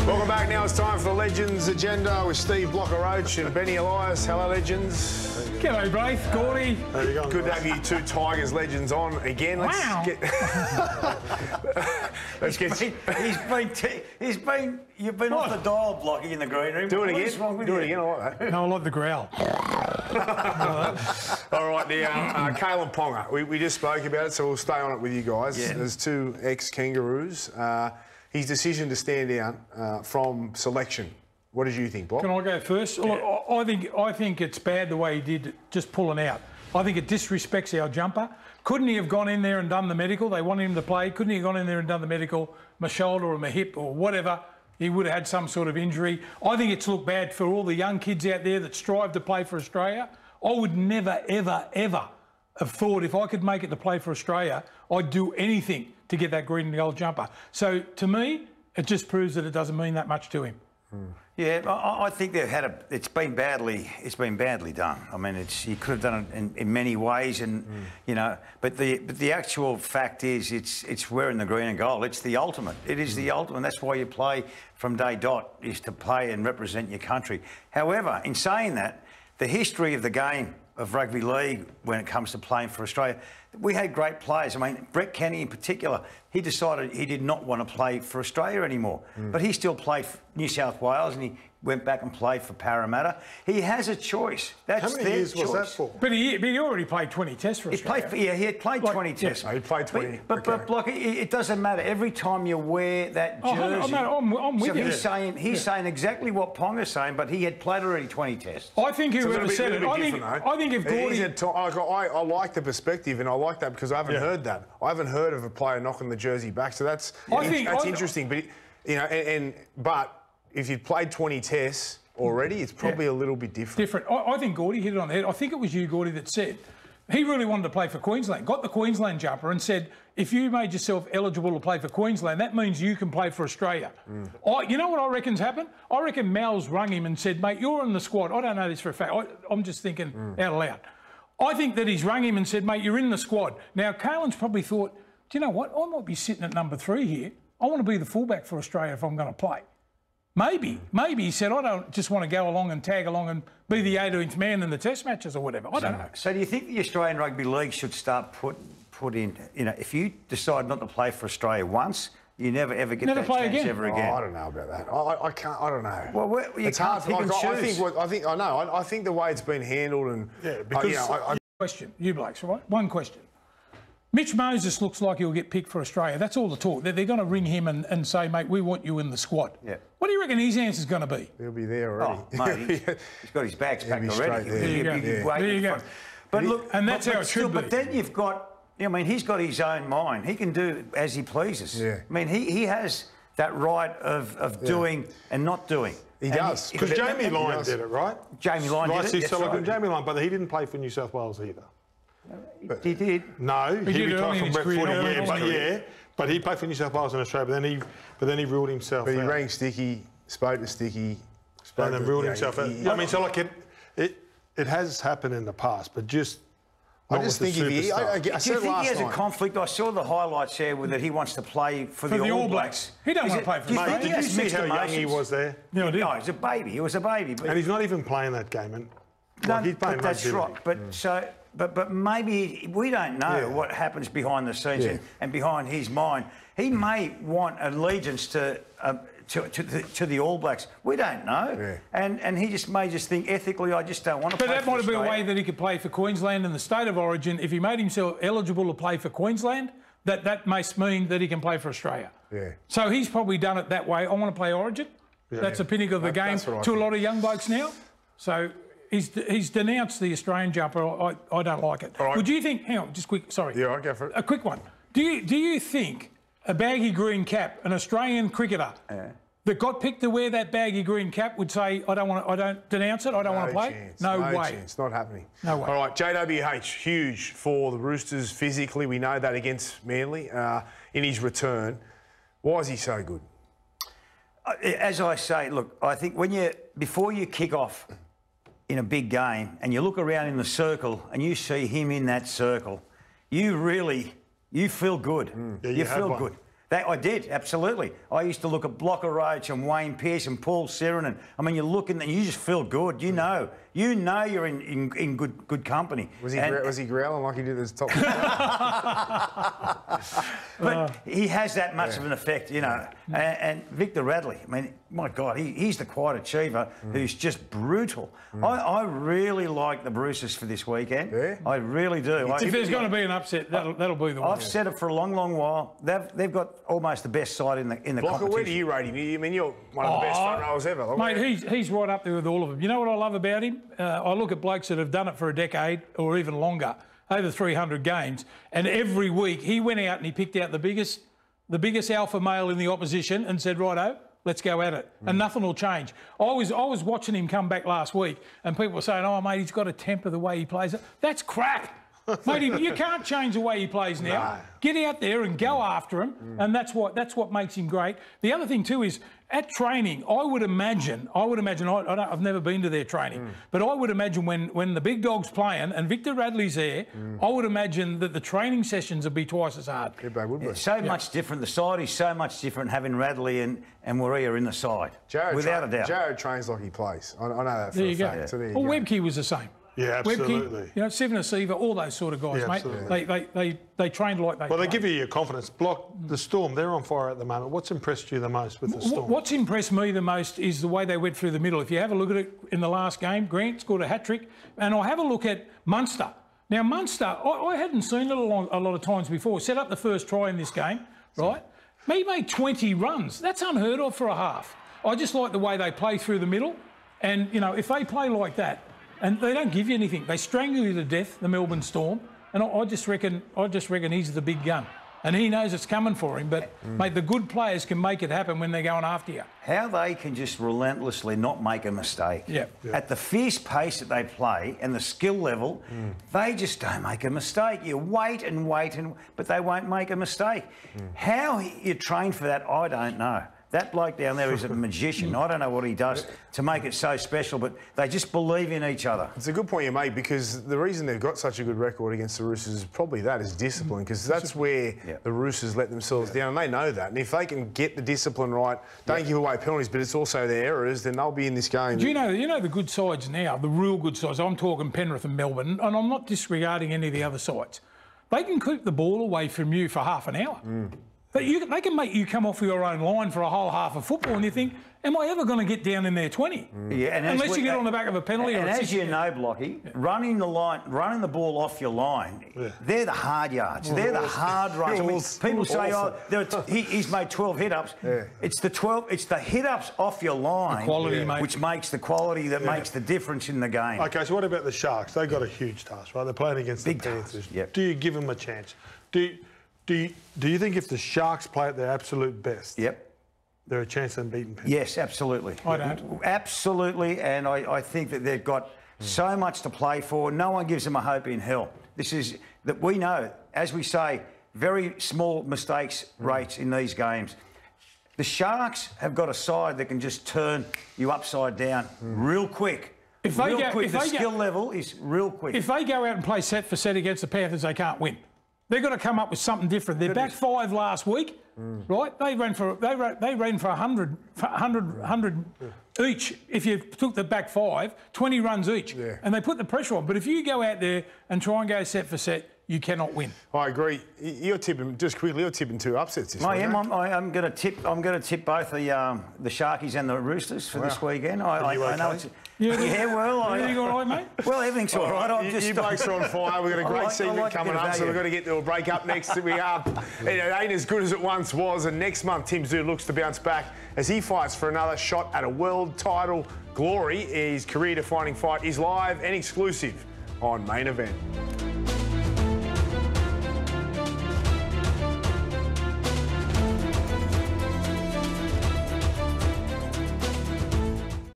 Welcome back. Now it's time for the Legends Agenda with Steve Blocker-Roach and Benny Elias. Hello, Legends. G'day, Braith, Gordy. How you going, Good to have you two Tigers legends on again. Let's You've been off the dial, Blocky, in the green room. Do it again. Do it again. I like that. No, I like the growl. All right, now, Kalyn Ponga. We just spoke about it, so we'll stay on it with you guys. Yeah. There's two ex-Kangaroos. His decision to stand down from selection. What did you think, Bob? Can I go first? Look, I think it's bad the way he did, just pulling out. I think it disrespects our jumper. Couldn't he have gone in there and done the medical? They wanted him to play. Couldn't he have gone in there and done the medical, my shoulder or my hip or whatever? He would have had some sort of injury. I think it's looked bad for all the young kids out there that strive to play for Australia. I would never, ever, ever have thought if I could make it to play for Australia, I'd do anything to get that green and gold jumper. So to me, it just proves that it doesn't mean that much to him. Yeah, I think they've had it's been badly done. I mean, you could have done it in many ways, and you know, but the actual fact is, it's wearing the green and gold. It's the ultimate. It is the ultimate. That's why you play from day dot, is to play and represent your country. However, in saying that, the history of the game of rugby league when it comes to playing for Australia, we had great players. I mean, Brett Kenny in particular, he decided he did not want to play for Australia anymore. But he still played for New South Wales, and he went back and played for Parramatta. He has a choice. That's How many years choice. was that for? But he already played 20 tests for Australia. He had played 20 tests. He played 20. But Block, it doesn't matter. Every time you wear that jersey... I'm with you. So he's saying exactly what Ponga's saying, but he had played already 20 tests. I think whoever said it, I think if Gordy... I like the perspective, and I like that because I haven't heard that. I haven't heard of a player knocking the jersey back, so that's interesting. But you know, but if you'd played 20 tests already, it's probably a little bit different. I think Gordy hit it on the head. I think it was you, Gordy, that said he really wanted to play for Queensland. Got the Queensland jumper and said, if you made yourself eligible to play for Queensland, that means you can play for Australia. You know what I reckon's happened? I reckon Mal's rung him and said, mate, you're in the squad. I don't know this for a fact. I'm just thinking out loud. I think that he's rung him and said, mate, you're in the squad. Now, Kalyn's probably thought, do you know what? I might be sitting at number 3 here. I want to be the fullback for Australia if I'm going to play. Maybe he said, I don't just want to go along and tag along and be the 18th man in the test matches or whatever. I don't know. So do you think the Australian Rugby League should start put in, you know, if you decide not to play for Australia once, you never ever get that chance ever again. I don't know about that. I can't. I don't know. Well, it's hard to pick and choose. I think the way it's been handled and Question, you blokes, right? One question. Mitch Moses looks like he'll get picked for Australia. That's all the talk. They're going to ring him and say, mate, we want you in the squad. Yeah. What do you reckon his answer's going to be? He'll be there already. Oh, mate, he's got his bags packed already. There you go. But look, and that's how it should be. But then you've got, I mean, he's got his own mind. He can do as he pleases. Yeah. I mean, he has that right of doing and not doing. He does. Because Jamie Lyon did it, right? Jamie Lyon did it. Right. Jamie Lyon, but he didn't play for New South Wales either. He did. No, he retired from Brett Footy, but he played for New South Wales in Australia, but then he ruled himself out. But he rang Sticky, spoke to Sticky, and then ruled himself out. I mean, so like it has happened in the past, but just... I just think if he... I do you think he has a conflict? I saw the highlights there that he wants to play for the All Blacks. He don't want to play for Australia. Mate, did you see how young he was there? No, I didn't. No, he's a baby. He was a baby. And he's not even playing that game. And he's playing that's right. But maybe we don't know what happens behind the scenes and behind his mind. He may want allegiance to the All Blacks. We don't know. Yeah. And he may think ethically, I just don't want to play for But that might have been a Australia. way that he could play for Queensland in the state of origin. If he made himself eligible to play for Queensland, that must mean that he can play for Australia. Yeah. So he's probably done it that way. I want to play origin. Yeah. That's a pinnacle of the game to a lot of young blokes now. So he's denounced the Australian jumper. I don't like it. Right. Would you think... Hang on, just quick. Sorry. Yeah, I'll go for it. A quick one. Do you think a baggy green cap, an Australian cricketer that got picked to wear that baggy green cap would say, I don't denounce it, I don't want to play? Chance. No way. Chance. Not happening. No way. All right, JWH, huge for the Roosters physically. We know that against Manly in his return. Why is he so good? As I say, look, I think before you kick off in a big game and you look around in the circle and you see him in that circle, you feel good. Yeah, you feel good. I did, absolutely. I used to look at Blocker Roach and Wayne Pearce and Paul Sirenen. I mean, you look and you just feel good. You know you're in good company. Was he growling like he did his top? But he has that much of an effect, you know. And Victor Radley, I mean, my God, he's the quiet achiever who's just brutal. I really like the Roosters for this weekend. Yeah? I really do. If there's going to be an upset, that'll be the one. I've said it for a long, long while. They've got almost the best side in the Blocker, competition. where do you rate him? I mean, you're one of the best front rowers ever. Like, Mate, he's right up there with all of them. You know what I love about him? I look at blokes that have done it for a decade or even longer, over 300 games, and every week he went out and he picked out the biggest alpha male in the opposition and said, righto, let's go at it. And nothing will change. I was watching him come back last week and people were saying, oh, mate, he's got a temper the way he plays it. That's crap. Mate, you can't change the way he plays now. No. Get out there and go after him, and that's what makes him great. The other thing too is at training, I would imagine. I've never been to their training, but I would imagine when the big dog's playing and Victor Radley's there, I would imagine that the training sessions would be twice as hard. Yeah, they would be. It's so much different. The side is so much different having Radley and Warrior in the side, without a doubt. Jared trains like he plays. I know that for There a you go. fact. So there you Well, go. Webke was the same. Yeah, absolutely. Webke, you know, Seven Asiva, all those sort of guys, Yeah, mate. absolutely. They trained like they. Well, they played. give you your confidence. Block the Storm. They're on fire at the moment. What's impressed you the most with the Storm? What's impressed me the most is the way they went through the middle. If you have a look at it in the last game, Grant scored a hat-trick, and I have a look at Munster. Now, Munster, I hadn't seen it a lot of times before. Set up the first try in this game, right? He made 20 runs. That's unheard of for a half. I just like the way they play through the middle, and, you know, if they play like that, and they don't give you anything, they strangle you to death, the Melbourne Storm, and I just reckon he's the big gun. And he knows it's coming for him, but, mate, the good players can make it happen when they're going after you. How they can just relentlessly not make a mistake. Yeah. At the fierce pace that they play and the skill level, they just don't make a mistake. You wait, but they won't make a mistake. How you train for that, I don't know. That bloke down there is a magician. I don't know what he does to make it so special, but they just believe in each other. It's a good point you made, because the reason they've got such a good record against the Roosters is probably that, is discipline, because that's where the Roosters let themselves down, and they know that. And if they can get the discipline right, don't give away penalties, but it's also their errors, then they'll be in this game. Do you know the good sides now, the real good sides? I'm talking Penrith and Melbourne, and I'm not disregarding any of the other sides. They can keep the ball away from you for half an hour. They can make you come off your own line for a whole half of football, and you think, am I ever going to get down in there 20? Yeah, and unless you get on the back of a penalty. And or as you know, Blocky, running the ball off your line, they're the hard yards. They're the hard runs. I mean, people say, he's made 12 hit-ups. It's the hit-ups off your line, quality, mate, which makes the quality that makes the difference in the game. Okay, so what about the Sharks? They've got a huge task, right? They're playing against the Panthers. Yep. Do you give them a chance? Do you think if the Sharks play at their absolute best, they're a chance of beating Panthers? Yes, absolutely. I don't. Absolutely, and I think that they've got so much to play for. No one gives them a hope in hell. This is that we know, as we say, very small mistakes rates in these games. The Sharks have got a side that can just turn you upside down real quick. The skill level is real quick. If they go out and play set for set against the Panthers, they can't win. They've got to come up with something different. They're back 5 last week, right? They ran for 100 each. If you took the back 5, 20 runs each, and they put the pressure on. But if you go out there and try and go set for set, you cannot win. I agree. You're tipping, just quickly, you're tipping 2 upsets this week. I'm going to tip both the Sharkies and the Roosters for this weekend. I know it's. Everything all right, mate? Well, everything's all right. You blokes are on fire. We've got a great segment coming up, so we've got to get to a break up next. It ain't as good as it once was, and next month Tim Tszyu looks to bounce back as he fights for another shot at a world title glory. His career-defining fight is live and exclusive on Main Event.